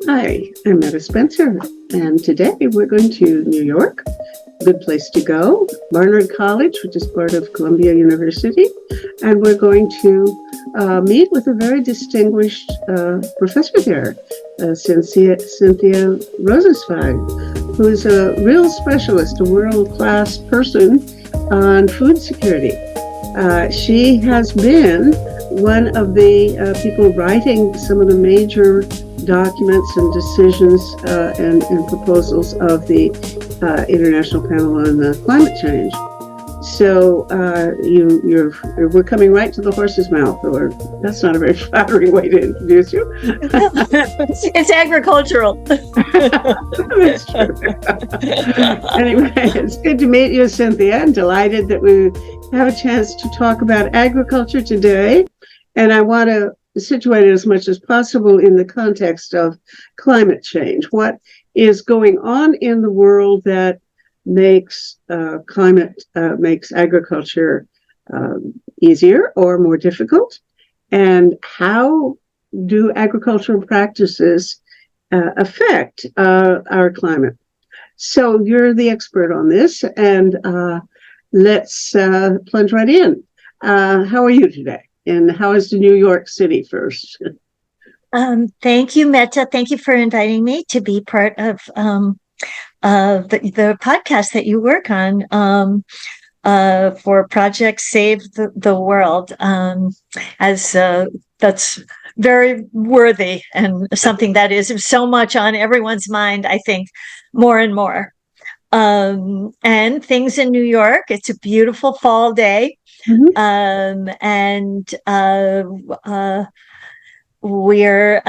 Hi, I'm Meta Spencer, and today we're going to New York. Good place to go. Barnard College, which is part of Columbia University, and we're going to meet with a very distinguished professor there, Cynthia Rosenzweig, who is a real specialist, a world-class person on food security. She has been one of the people writing some of the major documents and decisions and proposals of the International Panel on Climate Change. So we're coming right to the horse's mouth, or that's not a very flattering way to introduce you. It's agricultural. That's true. Anyway, it's good to meet you, Cynthia. I'm delighted that we have a chance to talk about agriculture today. And I want to situate it as much as possible in the context of climate change. What is going on in the world that makes makes agriculture easier or more difficult, and how do agricultural practices affect our climate? So you're the expert on this, and let's plunge right in. How are you today? And how is the New York City first? Thank you, Meta. Thank you for inviting me to be part of the podcast that you work on for Project Save the World. As that's very worthy and something that is so much on everyone's mind, I think, more and more. And things in New York, it's a beautiful fall day. Mm-hmm. We're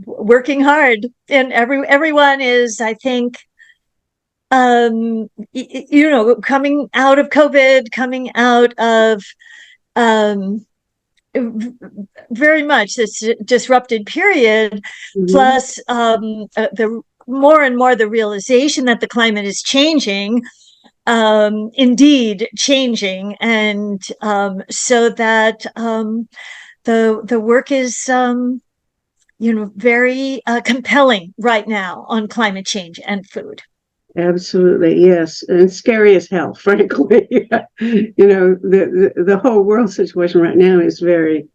working hard, and everyone is, I think, coming out of COVID, coming out of very much this disrupted period, mm-hmm. plus the more and more the realization that the climate is changing. Indeed changing, and so that the work is very compelling right now on climate change and food. Absolutely, yes, and scary as hell, frankly. The whole world situation right now is very,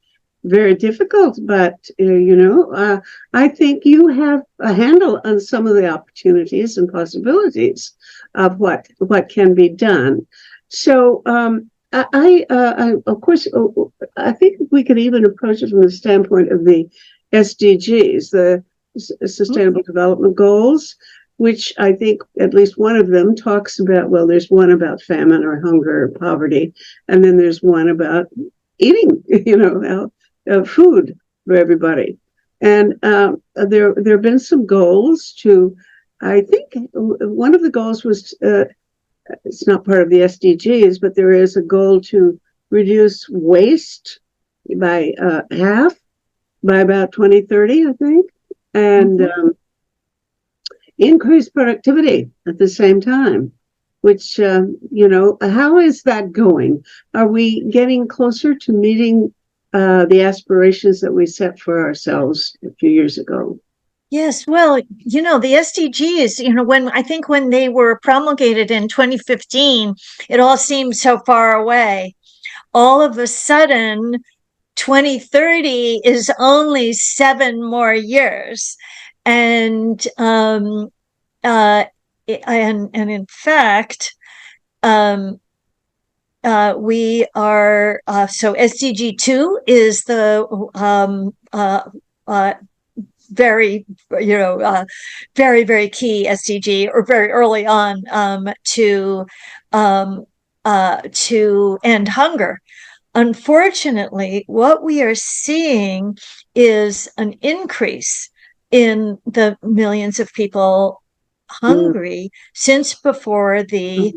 very difficult, but I think you have a handle on some of the opportunities and possibilities of what can be done. So I of course, I think we could even approach it from the standpoint of the SDGs, the Sustainable mm-hmm. Development Goals, which I think at least one of them talks about, well, there's one about famine or hunger or poverty, and then there's one about eating, food for everybody. And there have been some goals to, I think one of the goals was, it's not part of the SDGs, but there is a goal to reduce waste by half by about 2030, I think, and mm-hmm. Increase productivity at the same time, which, how is that going? Are we getting closer to meeting the aspirations that we set for ourselves a few years ago? Yes, well, the SDGs, when they were promulgated in 2015, it all seemed so far away. All of a sudden, 2030 is only 7 more years. And in fact, we are, so SDG 2 is the very, very, very key SDG, or very early on, to end hunger. Unfortunately, what we are seeing is an increase in the millions of people hungry since before the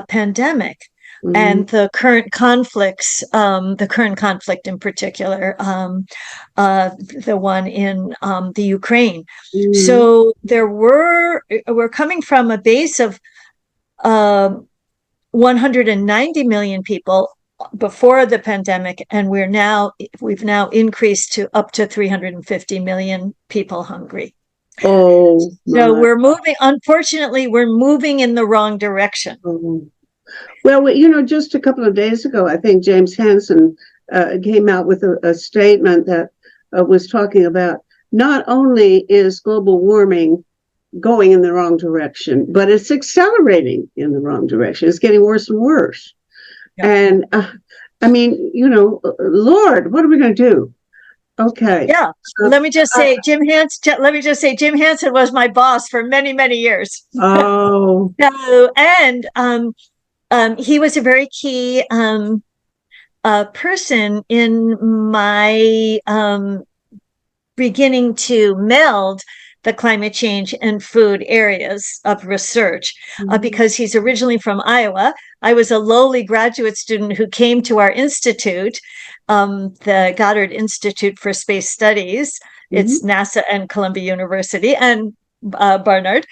pandemic. Mm-hmm. And the current conflicts, the current conflict in particular, the one in the Ukraine. Mm-hmm. So we're coming from a base of 190 million people before the pandemic, and we've now increased to up to 350 million people hungry. Oh So my. unfortunately, we're moving in the wrong direction. Oh. Well, just a couple of days ago, I think James Hansen came out with a statement that was talking about not only is global warming going in the wrong direction, but it's accelerating in the wrong direction. It's getting worse and worse. Yeah. And I mean, Lord, what are we going to do? Okay. Yeah. Let me just say, Jim Hansen was my boss for many, many years. Oh. So, and he was a very key person in my beginning to meld the climate change and food areas of research, because he's originally from Iowa. I was a lowly graduate student who came to our institute, the Goddard Institute for Space Studies. It's NASA and Columbia University, and Barnard.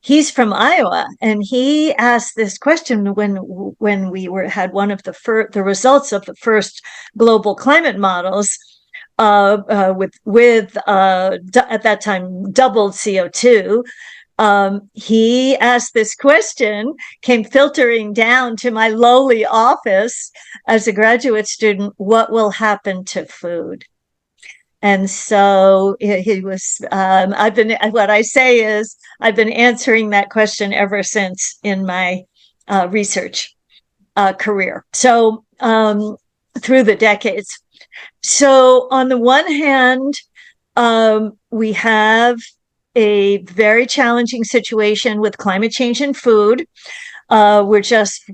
He's from Iowa, and he asked this question when we had one of the results of the first global climate models, with at that time doubled CO2. He asked this question, came filtering down to my lowly office as a graduate student: what will happen to food? And so he was, what I say is, I've been answering that question ever since in my research career. So through the decades. So on the one hand, we have a very challenging situation with climate change and food. We're just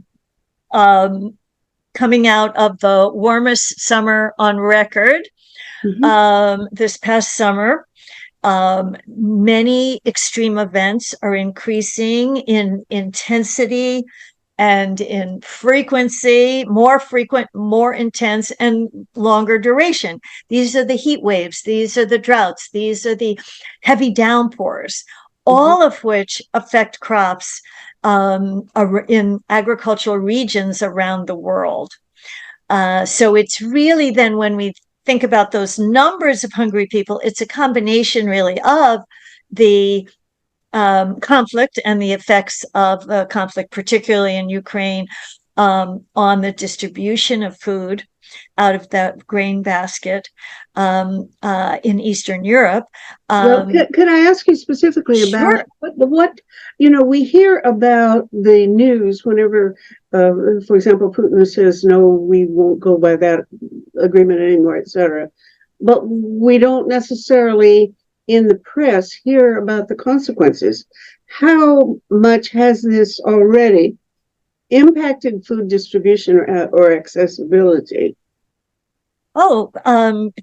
coming out of the warmest summer on record. This past summer. Many extreme events are increasing in intensity and in frequency, more frequent, more intense, and longer duration. These are the heat waves, these are the droughts, these are the heavy downpours, all of which affect crops in agricultural regions around the world. So it's really then, when we think about those numbers of hungry people, it's a combination really of the conflict and the effects of the conflict, particularly in Ukraine, on the distribution of food out of that grain basket in Eastern Europe. Well, can I ask you specifically about what we hear about the news whenever, for example, Putin says, no, we won't go by that agreement anymore, etc. But we don't necessarily in the press hear about the consequences. How much has this already impacted food distribution or accessibility? Oh,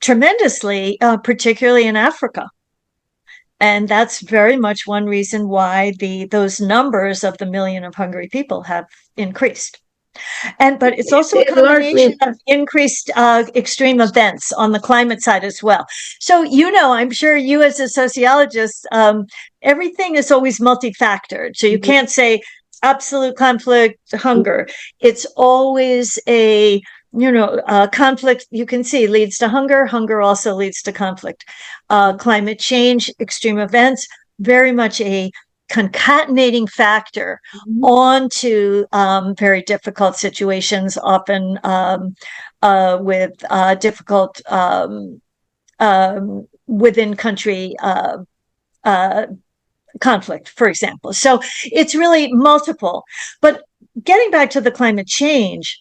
tremendously, particularly in Africa. And that's very much one reason why those numbers of the million of hungry people have increased. But it's also a combination of increased extreme events on the climate side as well. So, I'm sure you as a sociologist, everything is always multifactored. So you can't say absolute conflict, hunger. It's always a conflict, you can see, leads to hunger. Hunger also leads to conflict. Climate change, extreme events, very much a concatenating factor onto very difficult situations, often with difficult within country conflict, for example. So it's really multiple. But getting back to the climate change,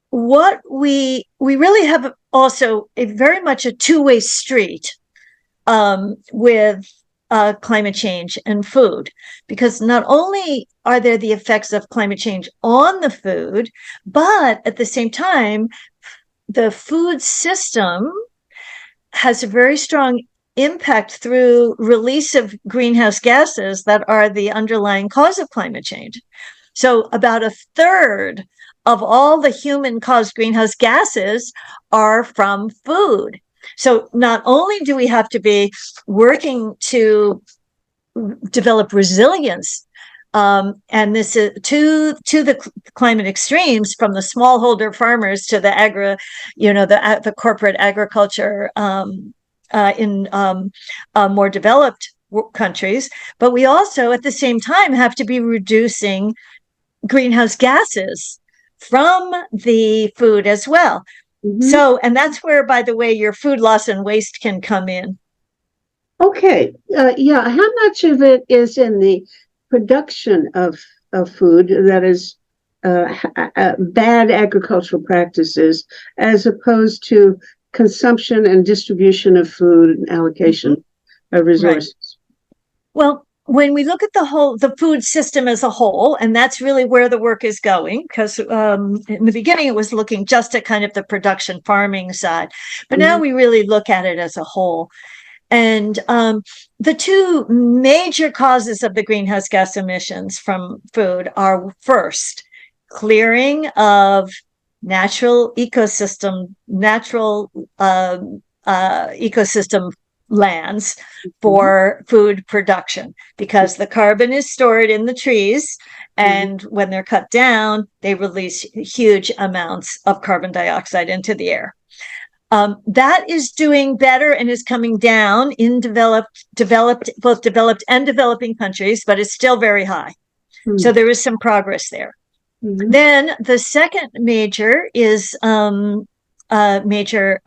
what we really have also very much a two-way street with climate change and food, because not only are there the effects of climate change on the food, but at the same time, the food system has a very strong impact through release of greenhouse gases that are the underlying cause of climate change. So about a third of all the human-caused greenhouse gases are from food. So not only do we have to be working to develop resilience And this is to the climate extremes, from the smallholder farmers to the corporate agriculture in more developed countries. But we also, at the same time, have to be reducing greenhouse gases from the food as well. So, and that's where, by the way, your food loss and waste can come in. Okay. Yeah. How much of it is in the production of food that is bad agricultural practices, as opposed to consumption and distribution of food and allocation of resources? Right. Well, when we look at the food system as a whole, and that's really where the work is going, because in the beginning it was looking just at kind of the production farming side, but now we really look at it as a whole. And the two major causes of the greenhouse gas emissions from food are, first, clearing of natural ecosystem lands for food production, because the carbon is stored in the trees, and when they're cut down, they release huge amounts of carbon dioxide into the air. That is doing better and is coming down in both developed and developing countries, but it's still very high. So there is some progress there. Then the second major is major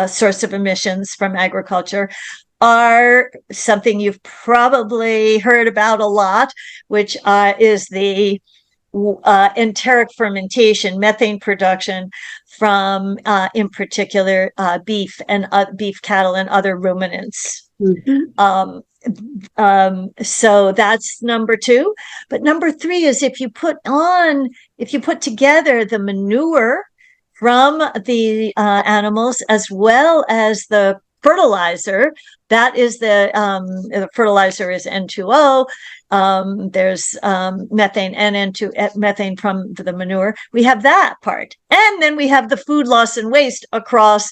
source of emissions from agriculture are something you've probably heard about a lot, which is the enteric fermentation, methane production from, in particular, beef cattle and other ruminants. So that's number two. But number three is if you put together the manure from the animals, as well as the fertilizer, that is the fertilizer is N2O. There's methane and methane from the manure. We have that part. And then we have the food loss and waste across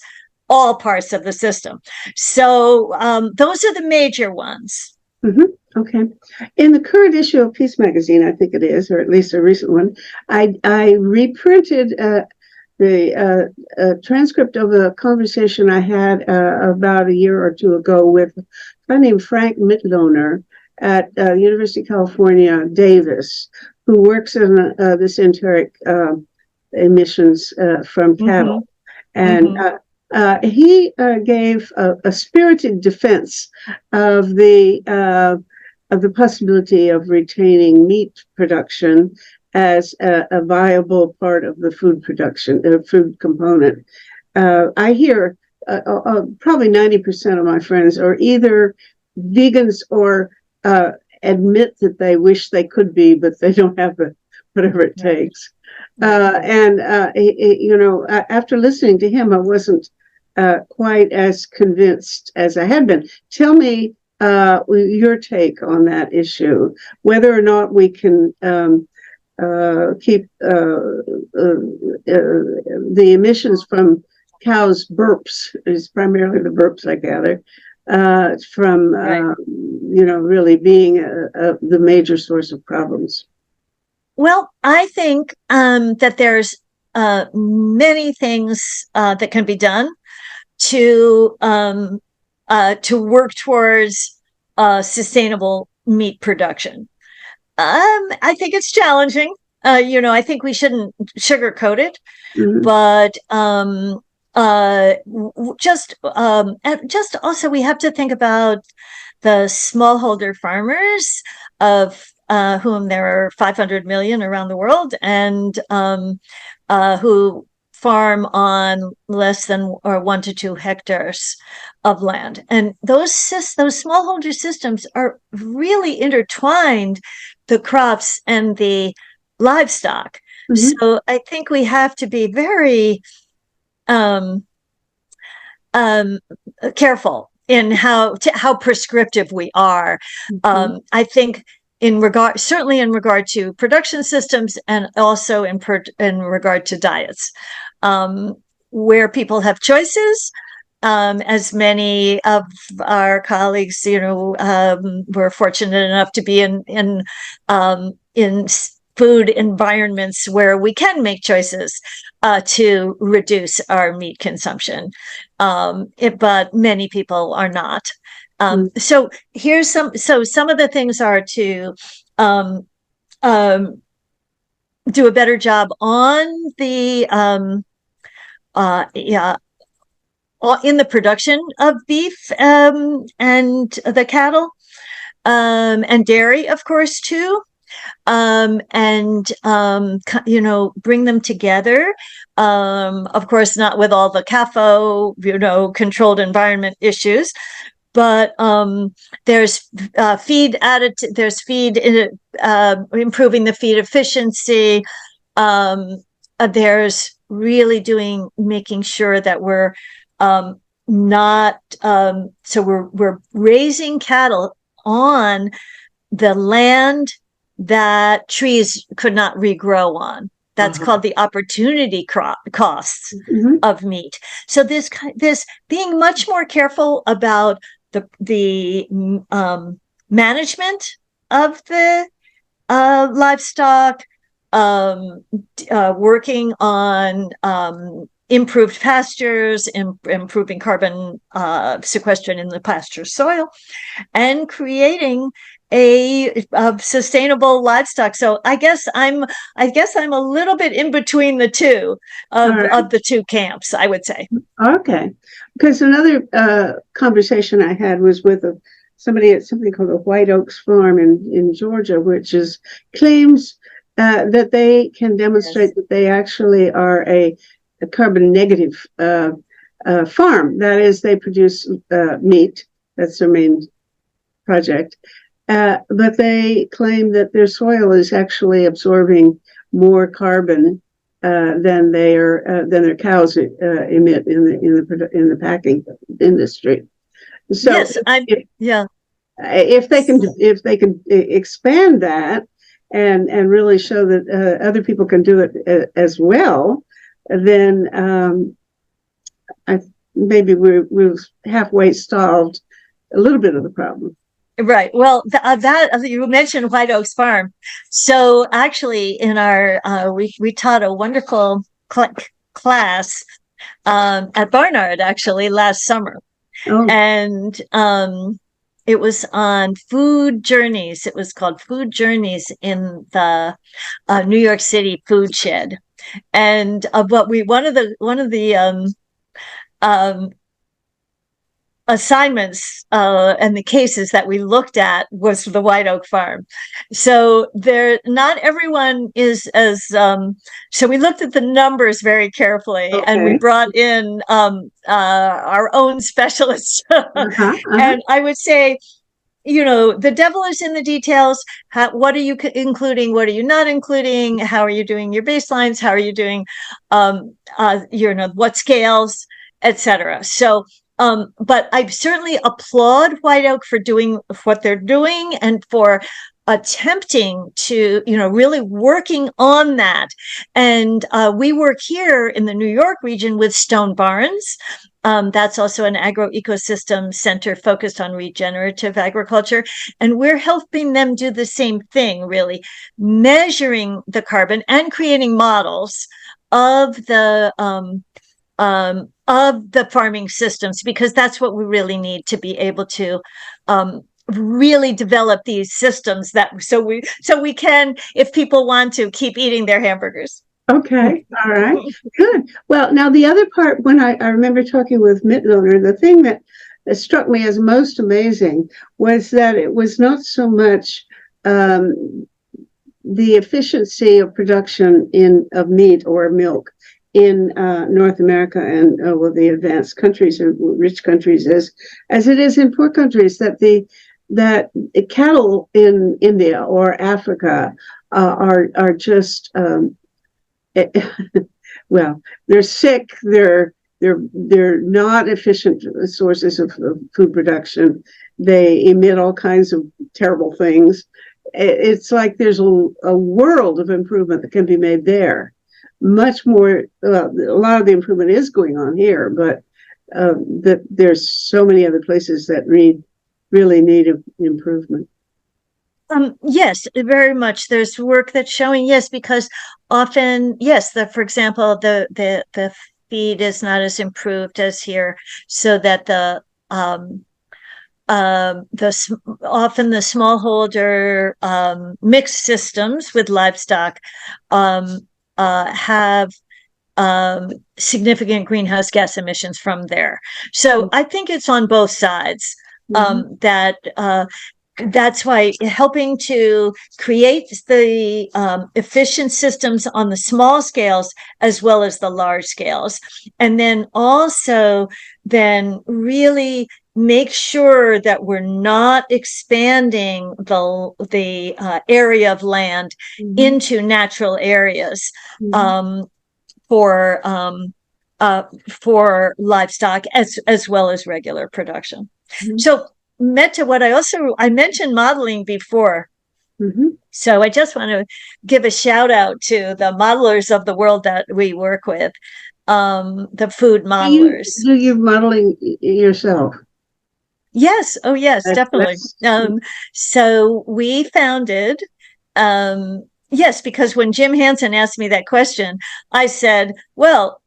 all parts of the system. So those are the major ones. Okay. In the current issue of Peace Magazine, I think it is, or at least a recent one, I reprinted the transcript of a conversation I had about a year or two ago with a guy named Frank Mitloner at University of California, Davis, who works in this enteric emissions from cattle. And he gave a spirited defense of the possibility of retaining meat production as a viable part of the food production, food component. I hear probably 90% of my friends are either vegans or admit that they wish they could be, but they don't have whatever it takes. After listening to him, I wasn't quite as convinced as I had been. Tell me your take on that issue, whether or not we can keep the emissions from cows' burps, is primarily the burps, I gather, from really being the major source of problems. Well, I think that there's many things that can be done to work towards sustainable meat production. I think it's challenging. I think we shouldn't sugarcoat it, but just also we have to think about the smallholder farmers, of whom there are 500 million around the world, and who farm on less than or 1 to 2 hectares of land. And those smallholder systems are really intertwined, the crops and the livestock. So I think we have to be very careful in how prescriptive we are. I think certainly in regard to production systems, and also in regard to diets, where people have choices, as many of our colleagues, were fortunate enough to be in food environments where we can make choices to reduce our meat consumption, but many people are not. So here's some of the things are to um, do a better job on the yeah, in the production of beef and the cattle, and dairy, of course, too. And bring them together. Of course, not with all the CAFO, controlled environment issues, but there's feed added. There's feed improving the feed efficiency. There's really making sure that we're not so we're raising cattle on the land that trees could not regrow on. That's called the opportunity costs of meat. So this being much more careful about the management of the livestock, working on improved pastures, improving carbon sequestration in the pasture soil, and creating a sustainable livestock. So I guess I'm a little bit in between the two of the two camps, I would say. Okay, because another conversation I had was with somebody at something called the White Oaks Farm in Georgia, which claims that they can demonstrate that they actually are a carbon negative farm. That is, they produce meat. That's their main project. But they claim that their soil is actually absorbing more carbon than their cows emit in the packing industry. So yes, if they can expand that and really show that other people can do it as well, then maybe we've halfway solved a little bit of the problem. Right. Well, that you mentioned White Oaks Farm. So actually, in our we taught a wonderful class at Barnard actually last summer, and it was on food journeys. It was called Food Journeys in the New York City Food Shed, and one of the assignments and the cases that we looked at was the White Oak Farm. So not everyone is as so we looked at the numbers very carefully, and we brought in our own specialists. And I would say, the devil is in the details. What are you including? What are you not including? How are you doing your baselines? How are you doing what scales, etc. So but I certainly applaud White Oak for doing what they're doing and for attempting to, really working on that. And we work here in the New York region with Stone Barns. That's also an agroecosystem center focused on regenerative agriculture. And we're helping them do the same thing, really, measuring the carbon and creating models of the farming systems, because that's what we really need to be able to really develop these systems so we can, if people want to, keep eating their hamburgers. Okay, all right, good. Well, now the other part, when I remember talking with Mittler, the thing that struck me as most amazing was that it was not so much the efficiency of production of meat or milk in North America and the advanced countries or rich countries as it is in poor countries, that cattle in India or Africa are just well, they're sick, they're not efficient sources of food production, they emit all kinds of terrible things. It's like there's a world of improvement that can be made there. Much more, a lot of the improvement is going on here, but that there's so many other places that really need improvement. Yes, very much. There's work that's showing, yes, because often, yes, for example, the feed is not as improved as here, so that often the smallholder mixed systems with livestock um, have significant greenhouse gas emissions from there. So I think it's on both sides that that's why helping to create the efficient systems on the small scales as well as the large scales, and then also then really make sure that we're not expanding the area of land into natural areas for livestock as well as regular production. So Meta, I mentioned modeling before. So I just want to give a shout out to the modelers of the world that we work with, the food modelers. Do you modeling yourself? Yes. Oh, yes, definitely. So we founded, yes, because when Jim Hansen asked me that question, I said, well,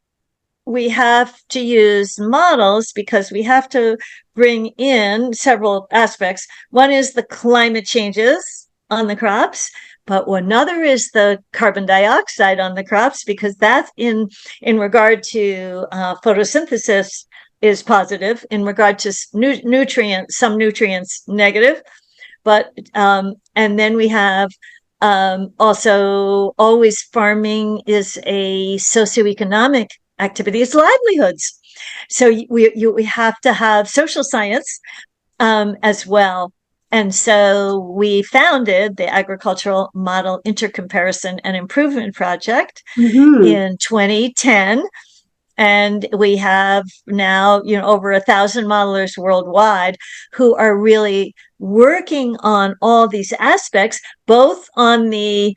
we have to use models because we have to bring in several aspects. One is the climate changes on the crops, but another is the carbon dioxide on the crops, because that's in regard to photosynthesis is positive, in regard to nutrients, some nutrients negative. But and then we have also always farming is a socioeconomic activities, livelihoods. So we have to have social science as well. And so we founded the Agricultural Model Intercomparison and Improvement Project in 2010. And we have now, over 1,000 modelers worldwide who are really working on all these aspects, both on the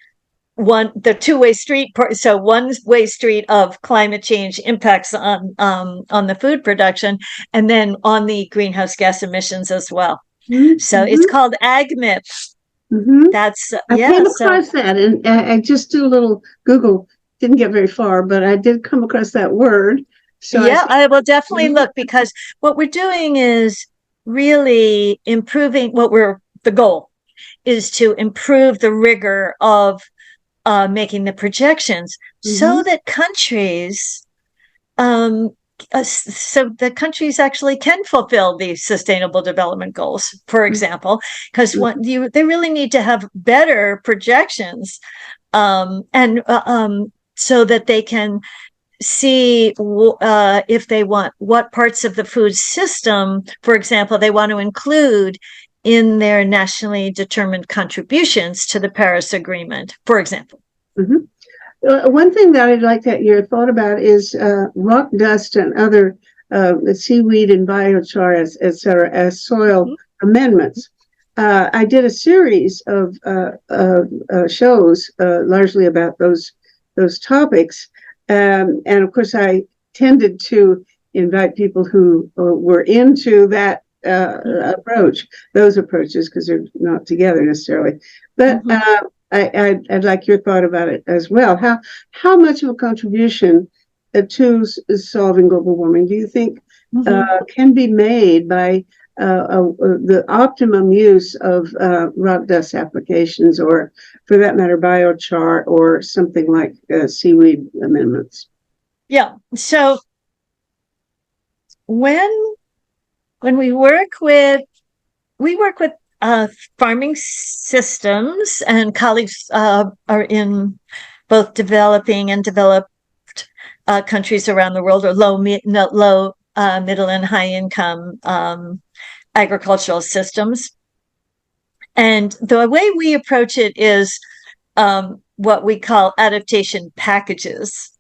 two-way street, so one-way street of climate change impacts on the food production, and then on the greenhouse gas emissions as well. So it's called AgMIP. That's I came across that, and I just did a little Google. Didn't get very far, but I did come across that word. So yeah, I will definitely look, because what we're doing is really improving. The goal is to improve the rigor of making the projections so that countries actually can fulfill these sustainable development goals, for example, because they really need to have better projections and so that they can see if they want what parts of the food system, for example, they want to include in their nationally determined contributions to the Paris Agreement, for example. One thing that I'd like to your thought about is rock dust and other seaweed and biochar, et cetera, as soil amendments. I did a series of shows largely about those topics. And of course, I tended to invite people who were into that those approaches, because they're not together necessarily. But I'd like your thought about it as well. How much of a contribution to solving global warming do you think can be made by the optimum use of rock dust applications, or for that matter, biochar, or something like seaweed amendments? Yeah. So when we work with farming systems, and colleagues are in both developing and developed countries around the world, or low, middle, and high income agricultural systems. And the way we approach it is what we call adaptation packages.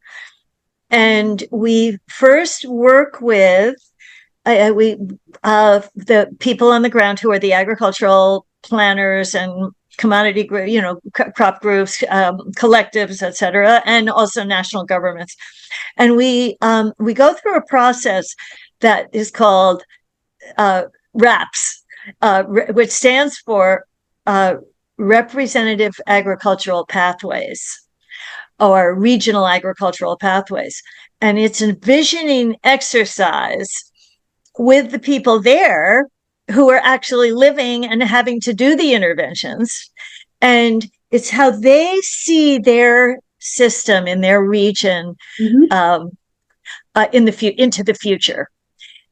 And we first work with the people on the ground who are the agricultural planners and commodity group, crop groups, collectives, etc., and also national governments. And we go through a process that is called RAPS, which stands for Representative Agricultural Pathways, or Regional Agricultural Pathways. And it's a visioning exercise with the people there who are actually living and having to do the interventions. And it's how they see their system in their region into the future.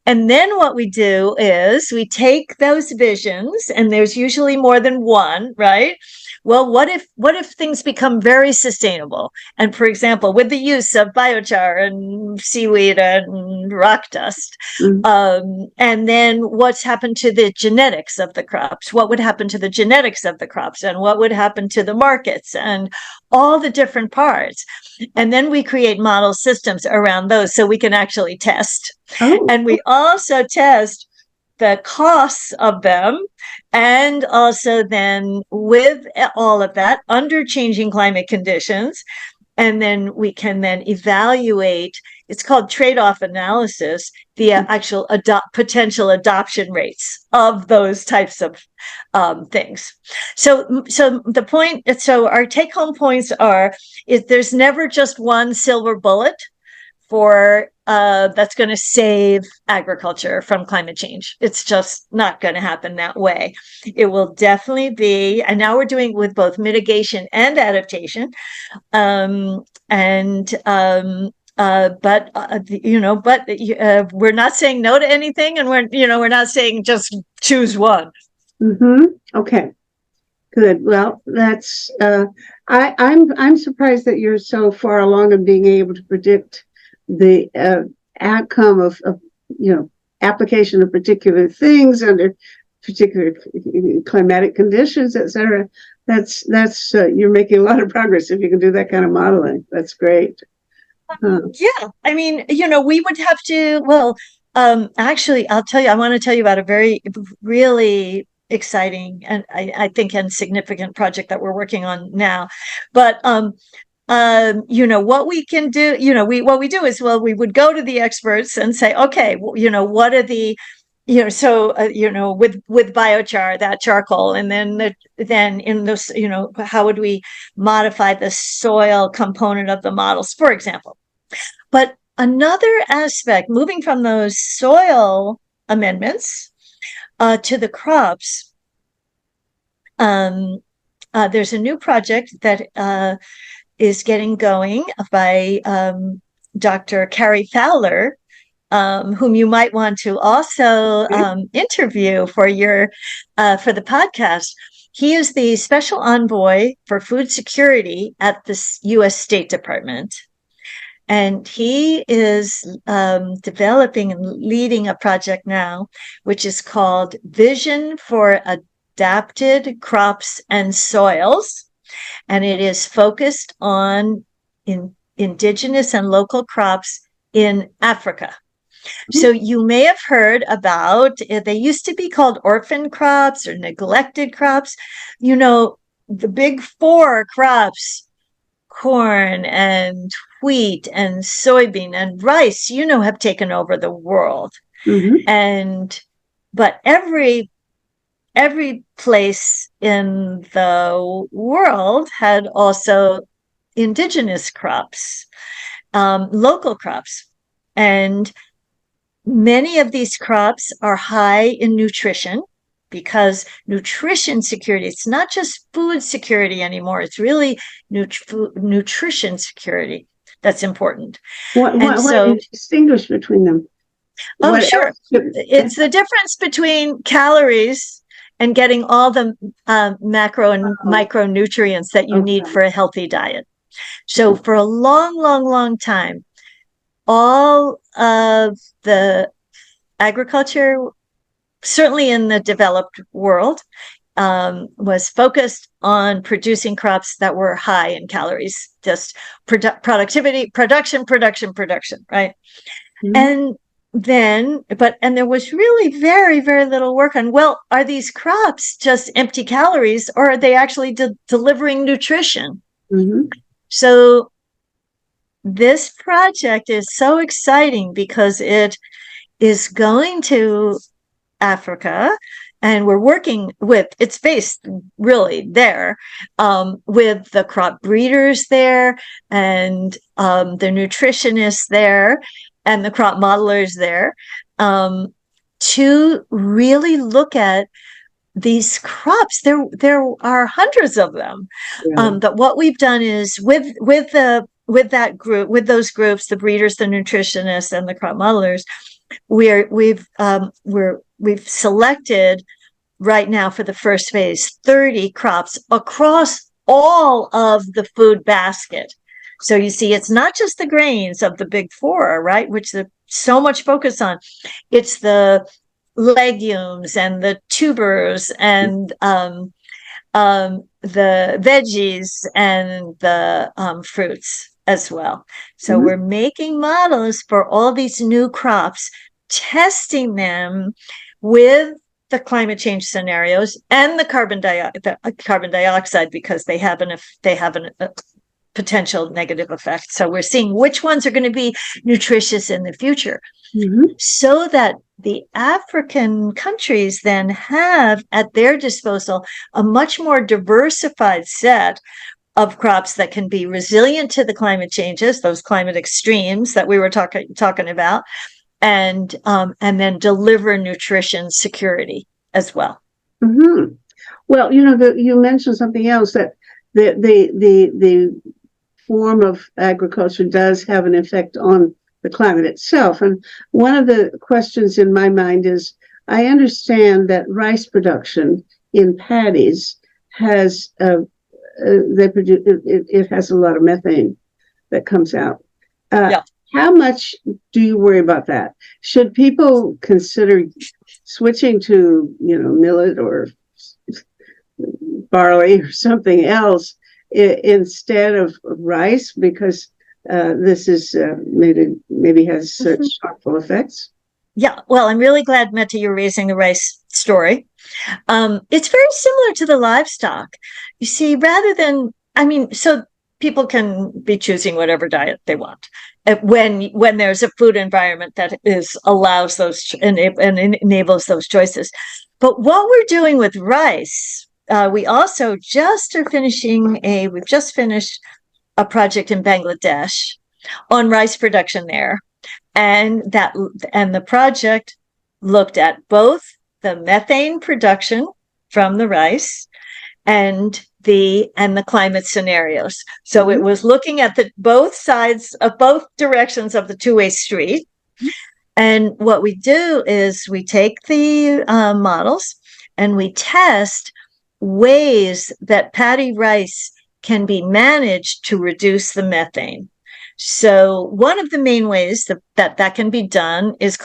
And then what we do is we take those visions, and there's usually more than one, right? Well, what if things become very sustainable? And for example, with the use of biochar and seaweed and rock dust, and then what's happened to the genetics of the crops? What would happen to the genetics of the crops? And what would happen to the markets and all the different parts? And then we create model systems around those so we can actually test. Oh. And we also test the costs of them, and also then with all of that under changing climate conditions. And then we can then evaluate, it's called trade-off analysis, the actual potential adoption rates of those types of things. So the point, so our take-home points are, is there's never just one silver bullet for that's going to save agriculture from climate change. It's just not going to happen that way. It will definitely be, and now we're doing with both mitigation and adaptation, but we're not saying no to anything, and we're not saying just choose one. Okay, good. Well, that's I'm surprised that you're so far along in being able to predict the outcome of application of particular things under particular climatic conditions, etc. That's you're making a lot of progress if you can do that kind of modeling. That's great. Yeah, I mean, we would have to. Well, actually, I want to tell you about a very, really exciting and I think and significant project that we're working on now. But what we can do, what we do is, well, we would go to the experts and say, okay, what are the, with biochar, that charcoal, and then in those, how would we modify the soil component of the models, for example. But another aspect, moving from those soil amendments to the crops, there's a new project that is getting going by Dr. Carrie Fowler, whom you might want to also interview for the podcast. He is the special envoy for food security at the U.S. State Department. And he is developing and leading a project now, which is called Vision for Adapted Crops and Soils. And it is focused on indigenous and local crops in Africa. So you may have heard about, they used to be called orphan crops or neglected crops. The big four crops, corn and wheat and soybean and rice, have taken over the world. But every place in the world had also indigenous crops, local crops. And many of these crops are high in nutrition, because nutrition security, it's not just food security anymore, it's really nutrition security that's important. What do you distinguish between them? Oh, sure. It's the difference between calories and getting all the macro and micronutrients that you need for a healthy diet. So for a long, long, long time, all of the agriculture, certainly in the developed world, was focused on producing crops that were high in calories, just productivity, production, right? And and there was really very, very little work on, well, are these crops just empty calories, or are they actually delivering nutrition? Mm-hmm. So this project is so exciting because it is going to Africa, and we're working with, it's based really there, with the crop breeders there, and the nutritionists there, and the crop modelers there, to really look at these crops. There are hundreds of them. Really? But what we've done is with that group, with those groups, the breeders, the nutritionists, and the crop modelers, we've selected right now for the first phase 30 crops across all of the food basket. So you see, it's not just the grains of the big four, right, which there's so much focus on. It's the legumes and the tubers and the veggies and the fruits as well. So Mm-hmm. we're making models for all these new crops, testing them with the climate change scenarios and the carbon dioxide, because they have a potential negative effect. So we're seeing which ones are going to be nutritious in the future, Mm-hmm. so that the African countries then have at their disposal a much more diversified set of crops that can be resilient to the climate changes, those climate extremes that we were talking about, and then deliver nutrition security as well. Mm-hmm. Well, you mentioned something else, that the form of agriculture does have an effect on the climate itself. And one of the questions in my mind is, I understand that rice production in paddies has it has a lot of methane that comes out. Yeah. How much do you worry about that? Should people consider switching to, millet or barley or something else instead of rice, because this is maybe has such harmful effects? Yeah, well, I'm really glad, Meta, you're raising the rice story. It's very similar to the livestock. You see, so people can be choosing whatever diet they want when there's a food environment that allows those and enables those choices. But what we're doing with rice, we also we've just finished a project in Bangladesh on rice production there, and the project looked at both the methane production from the rice and the climate scenarios. So it was looking at both sides of both directions of the two-way street. And what we do is we take the models and we test ways that paddy rice can be managed to reduce the methane. So one of the main ways that can be done is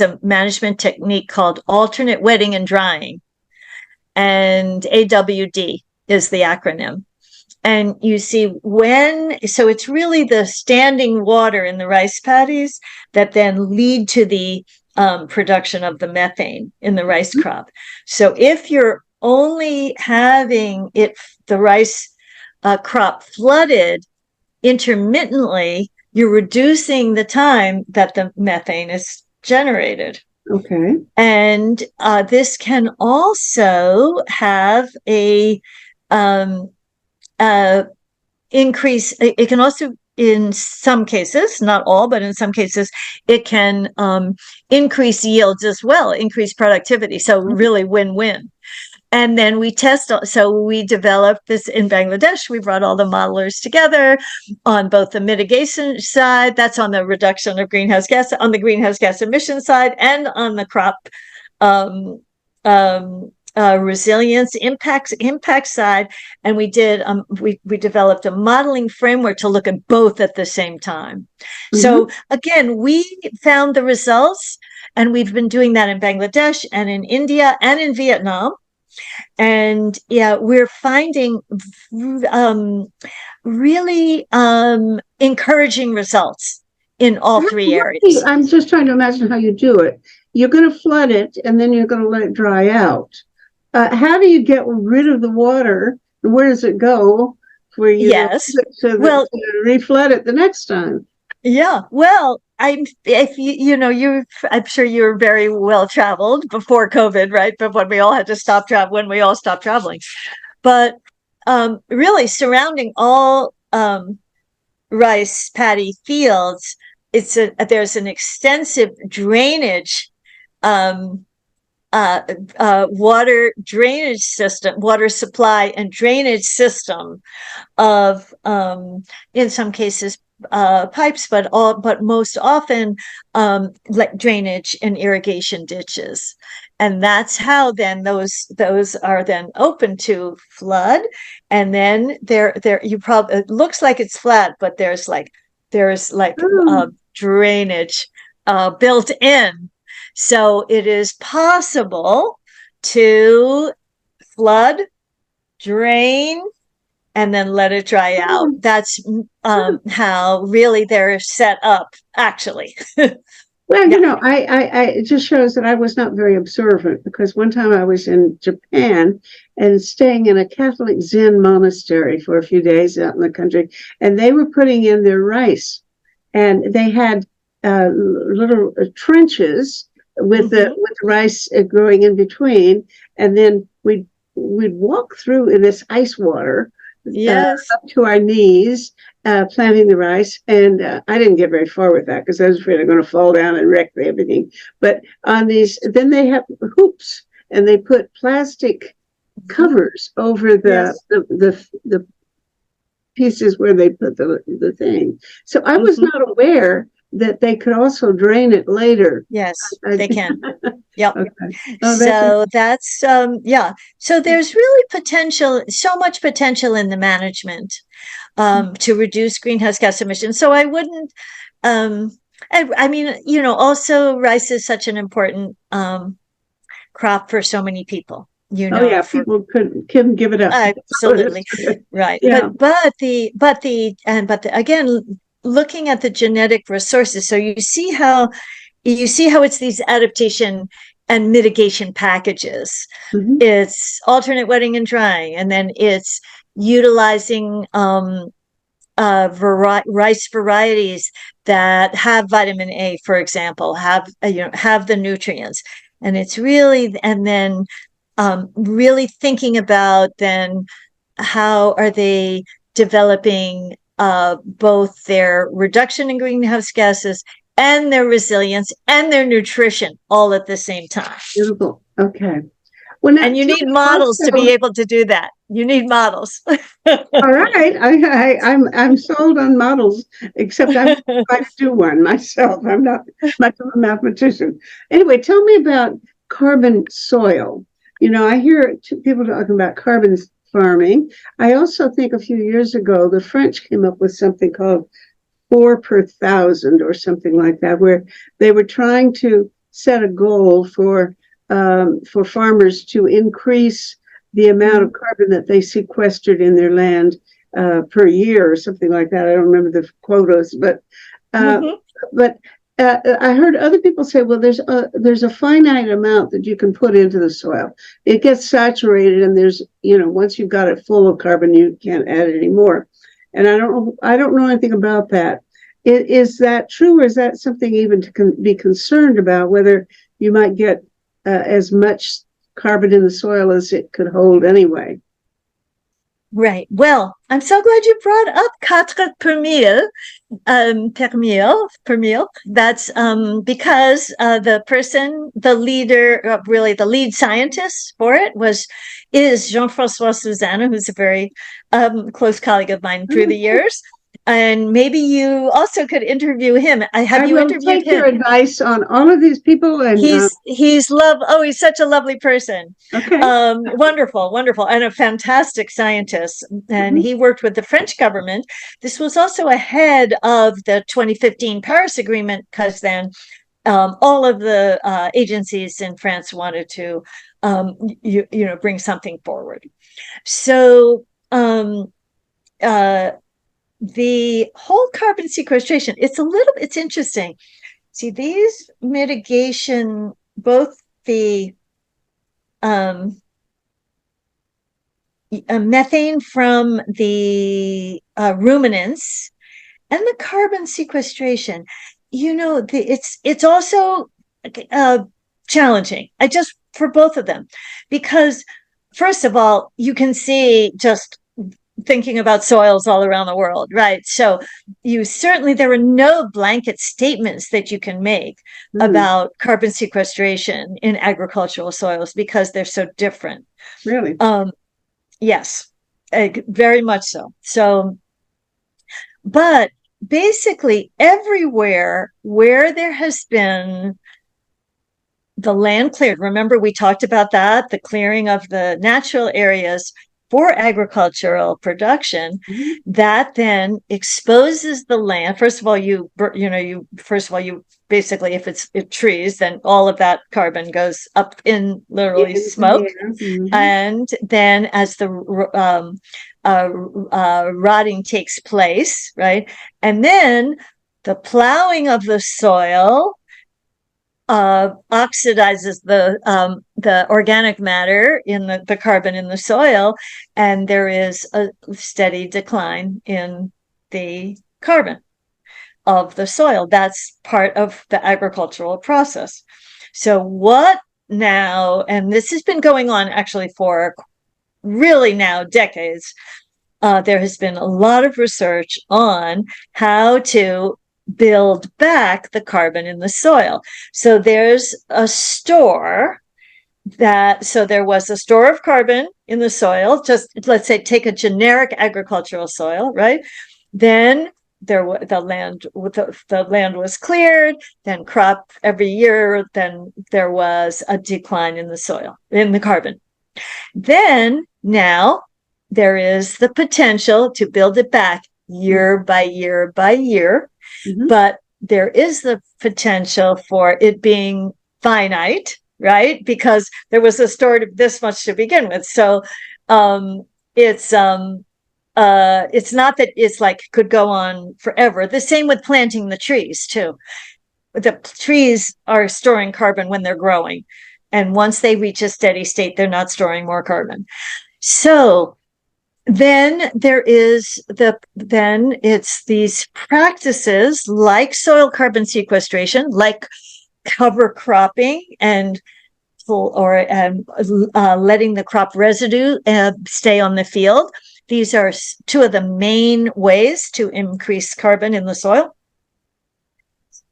a management technique called alternate wetting and drying. And AWD is the acronym. And you see, so it's really the standing water in the rice paddies that then lead to the production of the methane in the rice crop. So if you're only having the rice crop flooded intermittently, you're reducing the time that the methane is generated. Okay. And this can also have a increase. It can also, in some cases, not all, but in some cases, it can increase yields as well, increase productivity. So really win-win. And then we developed this in Bangladesh. We brought all the modelers together on both the mitigation side, that's on the reduction of greenhouse gas, on the greenhouse gas emission side, and on the crop resilience impact side. And we developed a modeling framework to look at both at the same time. Mm-hmm. So again, we found the results, and we've been doing that in Bangladesh and in India and in Vietnam. And yeah, we're finding really encouraging results in all three areas. I'm just trying to imagine how you do it. You're going to flood it, and then you're going to let it dry out. How do you get rid of the water? Where does it go for you Yes. to reflood it the next time? Yeah. Well, if I'm sure you're very well traveled before COVID, right? But when we all had to when we all stopped traveling. But really surrounding all rice paddy fields, there's an extensive drainage um, water drainage system, water supply and drainage system of, in some cases, pipes, but most often, like drainage and irrigation ditches. And that's how then those are then open to flood. And then you probably, it looks like it's flat, but there's drainage, built in. So it is possible to flood, drain, and then let it dry out. That's how really they're set up, actually. Well, it just shows that I was not very observant, because one time I was in Japan and staying in a Catholic Zen monastery for a few days out in the country, and they were putting in their rice, and they had little trenches with the rice growing in between, and then we'd walk through in this ice water, yes, up to our knees, planting the rice. And I didn't get very far with that because I was afraid I'm going to fall down and wreck everything. But on these, then they have hoops, and they put plastic covers over the pieces where they put the thing. So I was not aware that they could also drain it later. Yes, they can. Yep. Okay. So that's yeah. So there's really so much potential in the management to reduce greenhouse gas emissions. So I wouldn't I mean, also rice is such an important crop for so many people. People couldn't give it up. Absolutely. Right. Yeah. But again, looking at the genetic resources, so you see how it's these adaptation and mitigation packages. It's alternate wetting and drying, and then it's utilizing rice varieties that have vitamin A, for example, have the nutrients. And it's really, and then really thinking about then how are they developing both their reduction in greenhouse gases and their resilience and their nutrition all at the same time. Beautiful. Okay. Well, and you need models to be able to do that. You need models. All right. I'm sold on models, except I might do one myself. I'm not much of a mathematician. Anyway, tell me about carbon soil. I hear people talking about carbon farming. I also think a few years ago, the French came up with something called 4 per thousand or something like that, where they were trying to set a goal for farmers to increase the amount of carbon that they sequestered in their land per year or something like that. I don't remember the quotas, but I heard other people say, well, there's a finite amount that you can put into the soil. It gets saturated, and there's, once you've got it full of carbon, you can't add it anymore. And I don't know anything about that. Is that true, or is that something even to be concerned about, whether you might get as much carbon in the soil as it could hold anyway? Right. Well, I'm so glad you brought up 4 per mille, per mille. That's because the leader, really the lead scientist for it is Jean-François Suzanne, who's a very close colleague of mine through the years. And maybe you also could interview him. Have you interviewed him? I will take your advice on all of these people. And he's such a lovely person. Okay. Wonderful, and a fantastic scientist. And he worked with the French government. This was also ahead of the 2015 Paris Agreement, because then all of the agencies in France wanted to, bring something forward. So. the whole carbon sequestration, it's interesting. See, these mitigation, both the um, methane from the ruminants and the carbon sequestration, it's also uh, challenging. I just for both of them, because first of all, you can see just thinking about soils all around the world, right? So there are no blanket statements that you can make about carbon sequestration in agricultural soils because they're so different. Really? Yes, very much so. So, but basically everywhere where there has been the land cleared, remember we talked about that, the clearing of the natural areas for agricultural production, that then exposes the land. First of all, you basically, if it's trees, then all of that carbon goes up in literally smoke. And then as the rotting takes place, right? And then the plowing of the soil oxidizes the organic matter in the carbon in the soil, and there is a steady decline in the carbon of the soil. That's part of the agricultural process. So what now, and this has been going on actually for really now decades, there has been a lot of research on how to build back the carbon in the soil. So there's a store so there was a store of carbon in the soil. Just let's say take a generic agricultural soil, right? Then the land was cleared, then crop every year, then there was a decline in the soil, in the carbon. Then now there is the potential to build it back year by year by year, but there is the potential for it being finite, right? Because there was a store of this much to begin with. So it's not that it's like could go on forever. The same with planting the trees too. The trees are storing carbon when they're growing, and once they reach a steady state, they're not storing more carbon. So then it's these practices like soil carbon sequestration, like cover cropping, and letting the crop residue stay on the field. These are two of the main ways to increase carbon in the soil.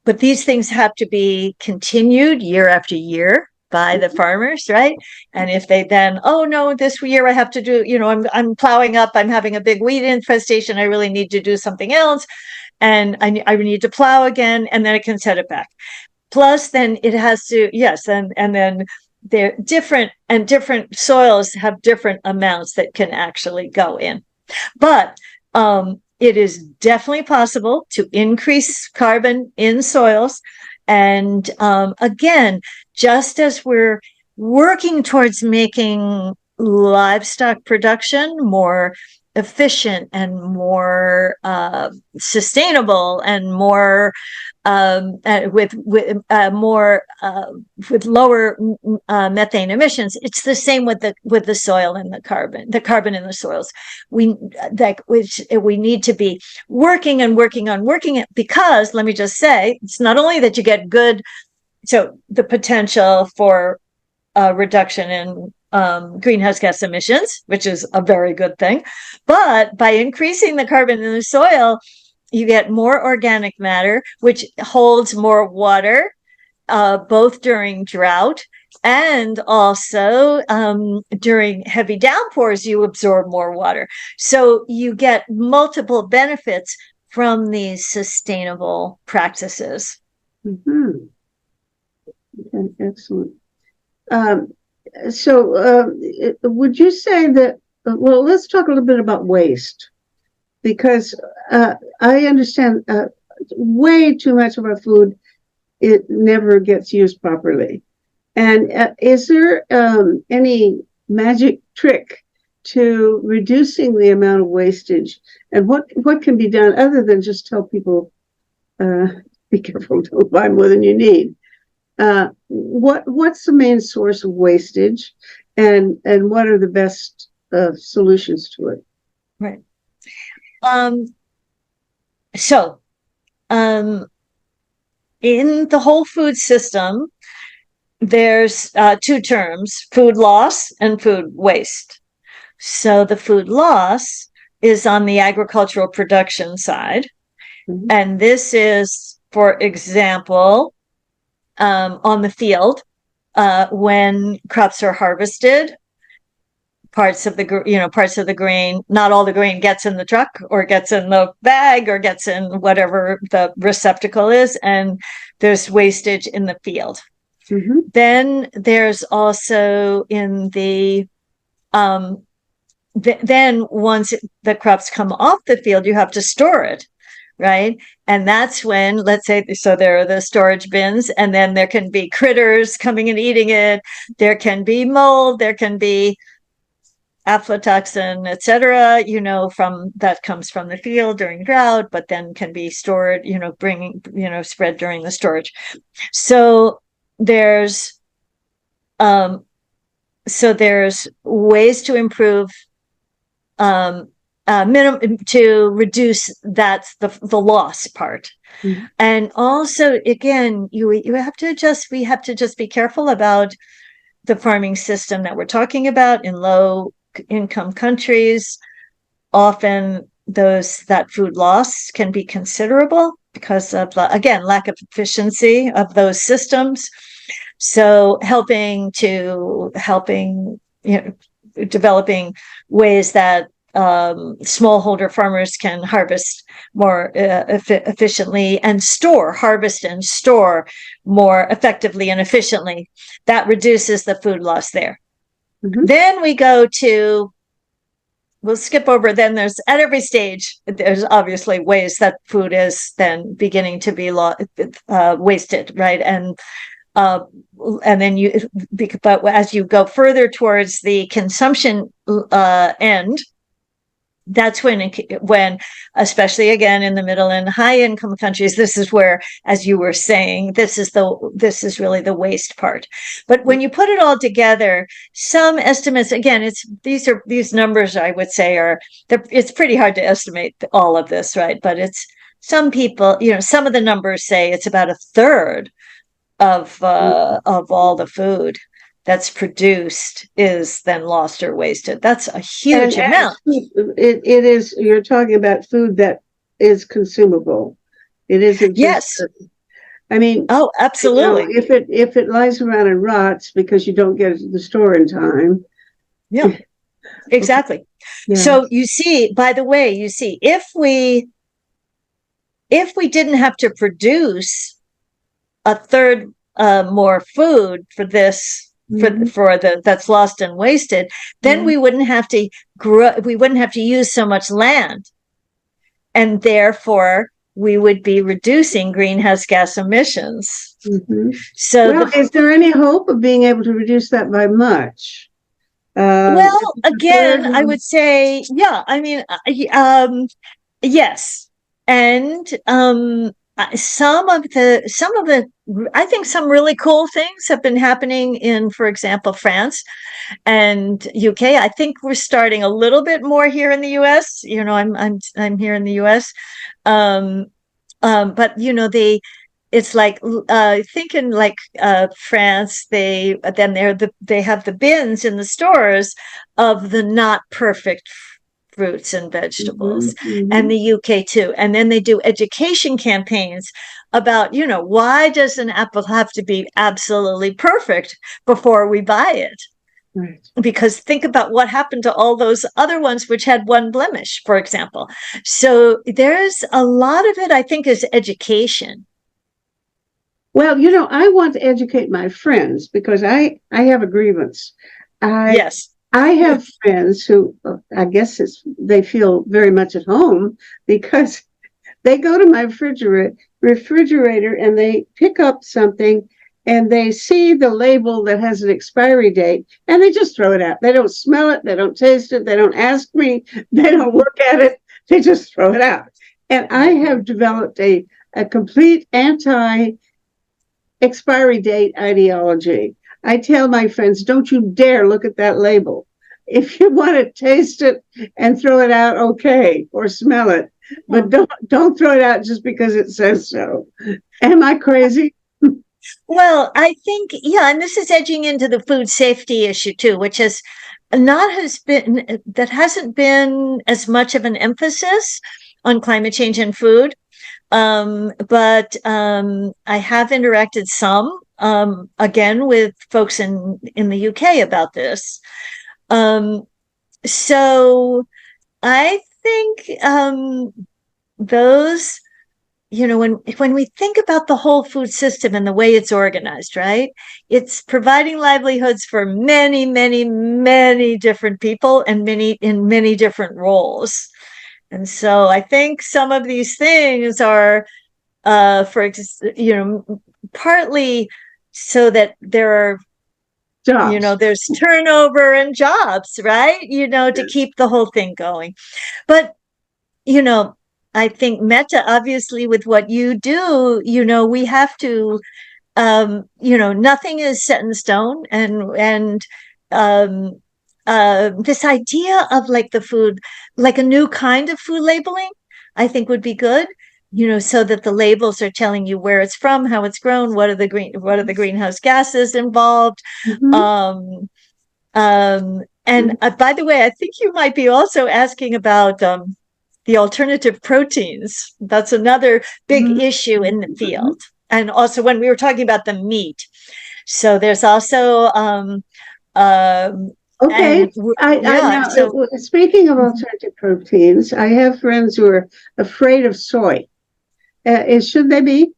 But these things have to be continued year after year by the farmers, right? And if they then, oh no, this year I have to do, I'm plowing up, I'm having a big weed infestation, I really need to do something else, and I need to plow again, and then it can set it back. Plus, then it has to, yes, and then they're different, and different soils have different amounts that can actually go in. But it is definitely possible to increase carbon in soils. And again, just as we're working towards making livestock production more efficient and more sustainable and more with lower methane emissions, it's the same with the soil and the carbon in the soils. We need to be working it, because let me just say, it's not only that you get good, so the potential for reduction in greenhouse gas emissions, which is a very good thing, but by increasing the carbon in the soil, you get more organic matter, which holds more water, both during drought and also during heavy downpours, you absorb more water. So you get multiple benefits from these sustainable practices. Okay, excellent. Would you say that, well, let's talk a little bit about waste, because I understand way too much of our food, it never gets used properly. And is there any magic trick to reducing the amount of wastage, and what can be done other than just tell people, be careful, don't buy more than you need. What's the main source of wastage, and what are the best solutions to it? Right. So, in the whole food system, there's two terms: food loss and food waste. So the food loss is on the agricultural production side. Mhm. And this is, for example, on the field, when crops are harvested, parts of the grain, not all the grain gets in the truck or gets in the bag or gets in whatever the receptacle is, and there's wastage in the field. Mm-hmm. Then there's also in the then once the crops come off the field, you have to store it, right? And that's when, let's say, so there are the storage bins, and then there can be critters coming and eating it. There can be mold, there can be aflatoxin, etc., from that comes from the field during drought, but then can be stored, spread during the storage. So there's ways to improve, to reduce the loss part. Mm-hmm. And also, again, we have to just be careful about the farming system that we're talking about in low income countries. Often that food loss can be considerable because of, again, lack of efficiency of those systems. So developing ways that smallholder farmers can harvest more efficiently and harvest and store more effectively and efficiently. That reduces the food loss there. Mm-hmm. Then we'll skip over, then there's, at every stage, there's obviously ways that food is then beginning to be wasted, right? And then but as you go further towards the consumption end, that's when, especially again in the middle and high income countries, this is where, as you were saying, this is really the waste part. But when you put it all together, some estimates, again, these numbers, I would say, it's pretty hard to estimate all of this, right? But some people, some of the numbers say it's about a third of all the food that's produced is then lost or wasted. That's a huge amount. It is, you're talking about food that is consumable. It isn't just, yes. I mean, oh, absolutely. If it lies around and rots because you don't get it to the store in time. Yeah, exactly. Yeah. So you see, by the way, if we didn't have to produce a third more food for this, for that's lost and wasted, then we wouldn't have to use so much land, and therefore we would be reducing greenhouse gas emissions. Mm-hmm. So is there any hope of being able to reduce that by much? Well, again, I would say, yeah, I mean, yes. And some of the I think some really cool things have been happening in, for example, France and UK. I think we're starting a little bit more here in the US. I'm here in the US. But it's like, thinking like France, they have the bins in the stores of the not perfect fruits and vegetables, and the UK too. And then they do education campaigns about, why does an apple have to be absolutely perfect before we buy it? Right. Because think about what happened to all those other ones which had one blemish, for example. So there's a lot of it, I think, is education. Well, I want to educate my friends because I have a grievance. Yes. I have friends who, I guess they feel very much at home because they go to my refrigerator and they pick up something and they see the label that has an expiry date and they just throw it out. They don't smell it, they don't taste it, they don't ask me, they don't look at it, they just throw it out. And I have developed a complete anti expiry date ideology. I tell my friends, don't you dare look at that label. If you want to taste it and throw it out, okay, or smell it, but don't throw it out just because it says so. Am I crazy? Well, I think, yeah, and this is edging into the food safety issue too, which is not has been that hasn't been as much of an emphasis on climate change and food. But I have interacted some again with folks in the UK about this. So I think those, when we think about the whole food system and the way it's organized, right? It's providing livelihoods for many, many, many different people and in many different roles. And so I think some of these things are, partly so that there are, Jobs. there's turnover and jobs, right? To keep the whole thing going. But, I think Meta, obviously, with what you do, we have to, nothing is set in stone, and this idea of like the food, like a new kind of food labeling, I think would be good. So that the labels are telling you where it's from, how it's grown, what are the greenhouse gases involved. Mm-hmm. And by the way, I think you might be also asking about the alternative proteins. That's another big issue in the field. And also when we were talking about the meat. So there's also okay. Speaking of alternative proteins, I have friends who are afraid of soy. Should they be?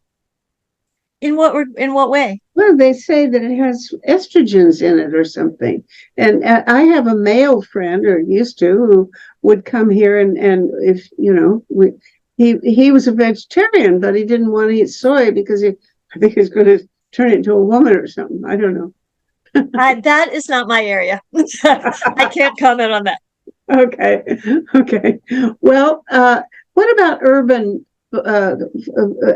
In what way? Well, they say that it has estrogens in it or something. And I have a male friend, or used to, who would come here and if he was a vegetarian, but he didn't want to eat soy because I think he's going to turn into a woman or something. I don't know. That is not my area. I can't comment on that. Okay. Well, what about urban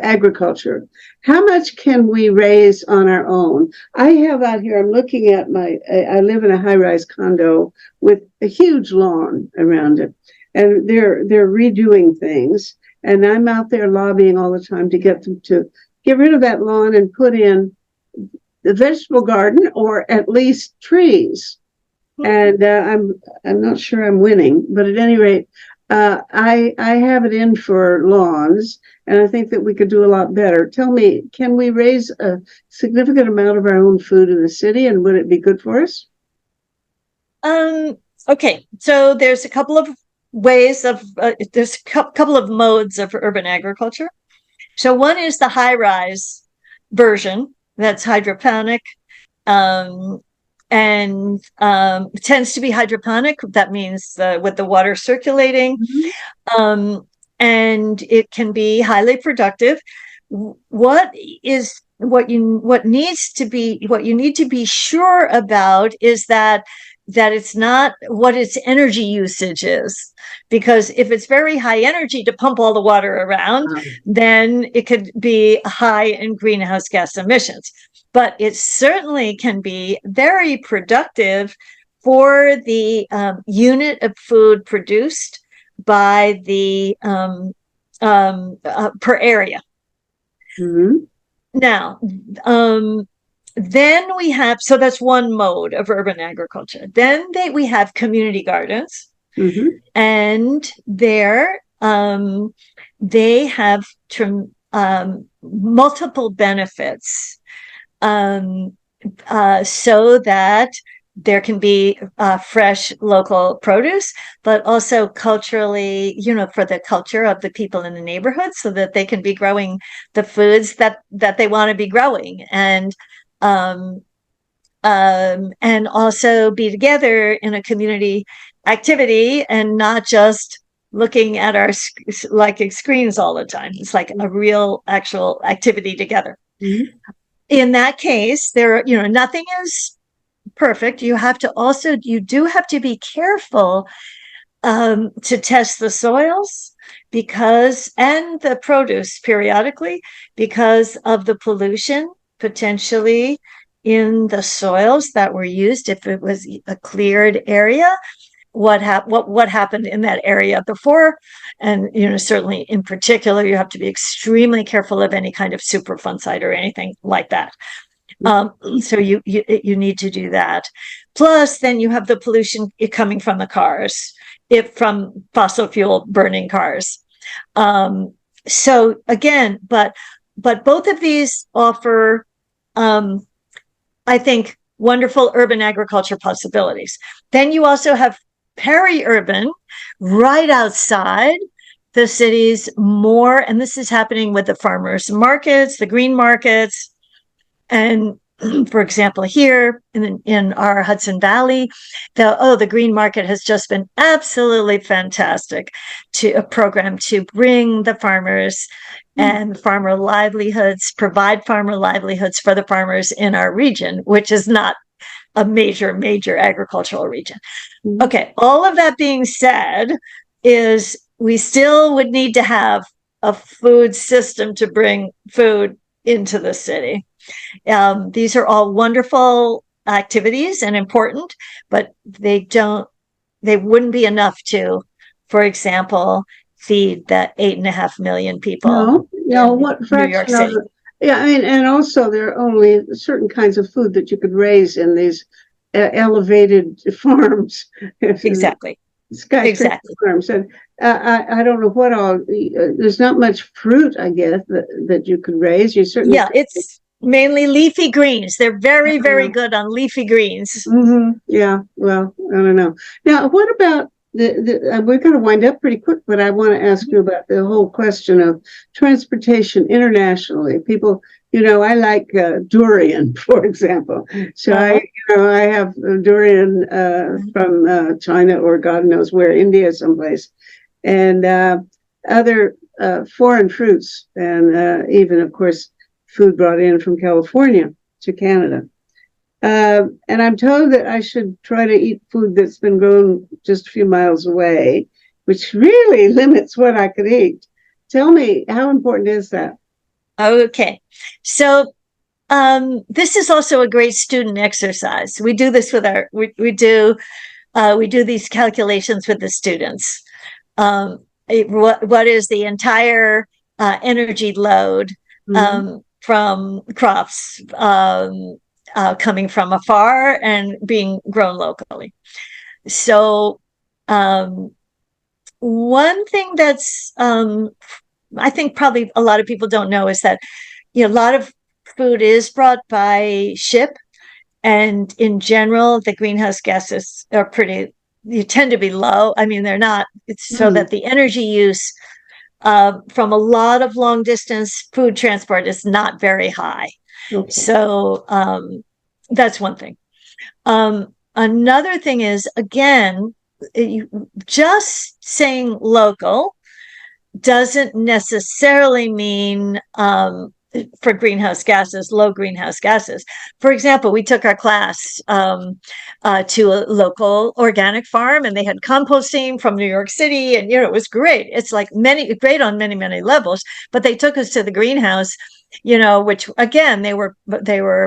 agriculture? How much can we raise on our own? I have out here, I'm looking at I live in a high-rise condo with a huge lawn around it, and they're redoing things, and I'm out there lobbying all the time to get them to get rid of that lawn and put in the vegetable garden, or at least trees. And I'm not sure I'm winning, but at any rate, I have it in for lawns, and I think that we could do a lot better. Tell me, can we raise a significant amount of our own food in the city, and would it be good for us? Okay, so there's a couple of ways of there's a couple of modes of urban agriculture. So one is the high-rise version that's hydroponic. And tends to be hydroponic. That means with the water circulating. And it can be highly productive. What you need to be sure about is that it's not what its energy usage is, because if it's very high energy to pump all the water around, then it could be high in greenhouse gas emissions. But it certainly can be very productive for the unit of food produced by the per area. Now, then we have, so that's one mode of urban agriculture. Then we have community gardens, and there they have multiple benefits. So that there can be fresh local produce, but also culturally, for the culture of the people in the neighborhood, so that they can be growing the foods that they want to be growing, and also be together in a community activity and not just looking at our screens all the time. It's like a real actual activity together. in that case, nothing is perfect. You do have to be careful to test the soils and the produce periodically because of the pollution potentially in the soils that were used. If it was a cleared area, what happened in that area before, and certainly in particular, you have to be extremely careful of any kind of super fungicide or anything like that. So you need to do that. Plus, then you have the pollution coming from the cars, from fossil fuel burning cars. So again, but both of these offer, I think, wonderful urban agriculture possibilities. Then you also have peri-urban right outside the cities more, and this is happening with the farmers markets, the green markets. And for example, here in our Hudson Valley, the green market has just been absolutely fantastic to a program to bring the farmers and provide farmer livelihoods for the farmers in our region, which is not a major agricultural region. Okay, all of that being said, is we still would need to have a food system to bring food into the city. These are all wonderful activities and important, but they wouldn't be enough to, for example, feed the 8.5 million people what in New York fraction of City. Yeah, I mean, and also there are only certain kinds of food that you could raise in these elevated farms. Exactly. Skyscraper farms. And I don't know what all, there's not much fruit, I guess, that you could raise. You certainly. Yeah, it's mainly leafy greens. They're very good on leafy greens. Mm-hmm. Yeah, well, I don't know. Now, what about we're going to wind up pretty quick, but I want to ask you about the whole question of transportation internationally. People, I like durian, for example. So I have durian from China or God knows where, India someplace, and other foreign fruits, and even, of course, food brought in from California to Canada. And I'm told that I should try to eat food that's been grown just a few miles away, which really limits what I could eat. Tell me, how important is that? Okay. So this is also a great student exercise. We do this with we do these calculations with the students. What is the entire energy load from crops coming from afar and being grown locally? So one thing that's I think probably a lot of people don't know is that a lot of food is brought by ship, and in general the greenhouse gases are you tend to be low. I mean, they're not. It's so that the energy use from a lot of long distance food transport is not very high. Okay. So that's one thing. Another thing is, again, just saying local doesn't necessarily mean for greenhouse gases, low greenhouse gases. For example, we took our class to a local organic farm, and they had composting from New York City, and it was great. It's like great on many levels. But they took us to the greenhouse, which again they were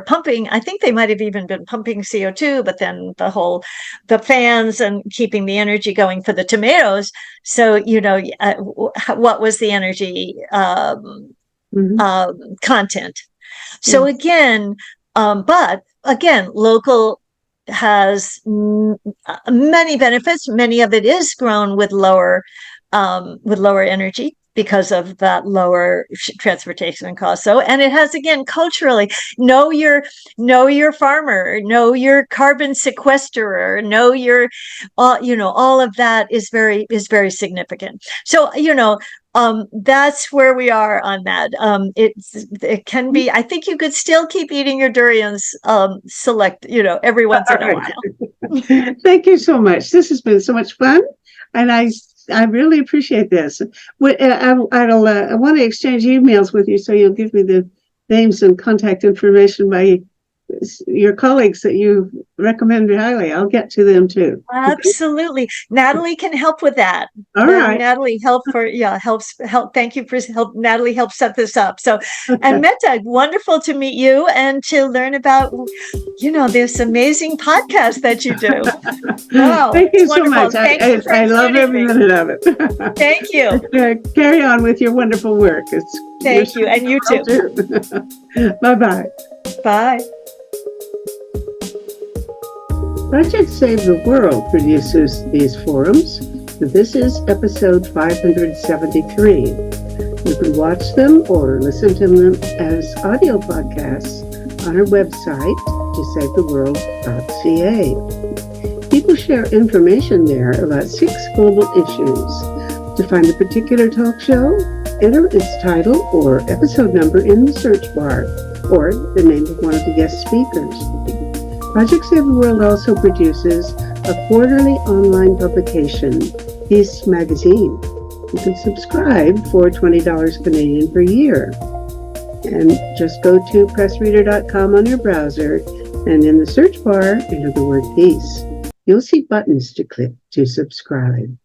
pumping. I think they might have even been pumping CO2, but then the fans and keeping the energy going for the tomatoes. So what was the energy content? So again, but again, local has many benefits. Many of it is grown with lower energy because of that lower transportation cost. So, and it has, again, culturally, know your farmer, know your carbon sequesterer, know your, all of that is very significant. So, that's where we are on that. It can be, I think you could still keep eating your durians, every once in a while. Thank you so much. This has been so much fun. And I really appreciate this. I want to exchange emails with you, so you'll give me the names and contact information by your colleagues that you recommend highly. I'll get to them too. Absolutely. Natalie can help with that. All right. Natalie help. Thank you for help. Natalie help set this up. So, and Meta, wonderful to meet you and to learn about, this amazing podcast that you do. Wow. Thank you so wonderful. much. I love every minute of it. Thank you. Carry on with your wonderful work. Thank you. And you too. Bye-bye. Bye. Project Save the World produces these forums. This is episode 573. You can watch them or listen to them as audio podcasts on our website, tosavetheworld.ca. People share information there about 6 global issues. To find a particular talk show, enter its title or episode number in the search bar, or the name of one of the guest speakers. Project Save the World also produces a quarterly online publication, Peace Magazine. You can subscribe for $20 Canadian per year. And just go to pressreader.com on your browser, and in the search bar, enter the word peace. You'll see buttons to click to subscribe.